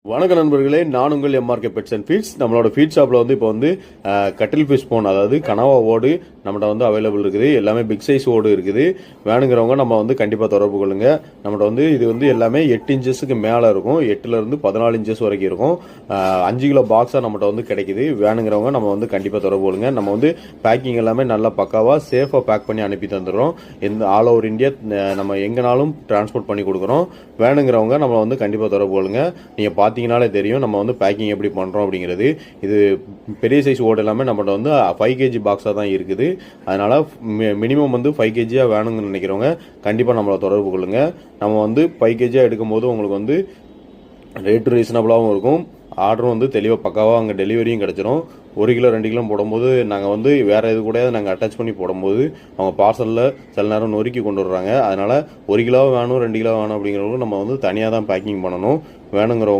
வணக்க நண்பர்களே, நான் உங்கள் எம்ஆர்கே பெட்ஸ் அண்ட் ஃபீட்ஸ். நம்மளோட ஃபீட் ஷாப்பில் இப்போ கட்டில் ஃபிஷ் போன், அதாவது கனவா ஓடு நம்மகிட்ட அவைலபிள் இருக்குது. எல்லாமே பிக் சைஸ் ஓடு இருக்குது. வேணுங்கிறவங்க நம்ம கண்டிப்பாக தொடர்பு கொள்ளுங்க. நம்மகிட்ட இது எல்லாமே 8 இன்ச்சஸுக்கு மேலே இருக்கும். 8லேருந்து 14 இன்ச்சஸ் வரைக்கும் இருக்கும். 5 கிலோ பாக்ஸாக நம்மகிட்ட கிடைக்குது. வேணுங்கிறவங்க நம்ம கண்டிப்பாக தொடர்பு கொள்ளுங்க. நம்ம பேக்கிங் எல்லாமே நல்லா பக்காவாக சேஃபாக பேக் பண்ணி அனுப்பி தந்துடுறோம். ஆல் ஓவர் இந்தியா நம்ம எங்கேனாலும் டிரான்ஸ்போர்ட் பண்ணி கொடுக்குறோம். வேணுங்கிறவங்க நம்ம கண்டிப்பாக தொடர்பு கொள்ளுங்க. நீங்கள் பார்த்தீங்கனாலே தெரியும் நம்ம பேக்கிங் எப்படி பண்ணுறோம் அப்படிங்கிறது. இது பெரிய சைஸ் ஓடு எல்லாமே நம்மகிட்ட 5 kg பாக்ஸாக தான் இருக்குது. அதனால் மினிமம் 5 kg வேணும்னு நினைக்கிறவங்க கண்டிப்பாக நம்மளை தொடர்பு கொள்ளுங்கள். நம்ம 5 kg எடுக்கும்போது உங்களுக்கு ரேட்டு ரீசனபிளாகவும் இருக்கும். ஆர்டரும் தெளிவாக பக்காவாக அங்கே டெலிவரியும் கிடச்சிரும். 1 கிலோ 2 கிலோ போடும்போது நாங்கள் வேறு இது கூட நாங்கள் அட்டாச் பண்ணி போடும்போது அவங்க பார்சலில் சில நேரம் நொறுக்கி கொண்டு வர்றாங்க. அதனால் 1 கிலோ வேணும் 2 கிலோ வேணும் அப்படிங்கிறவங்க நம்ம தனியாக தான் பேக்கிங் பண்ணணும். வேணுங்கிறவங்க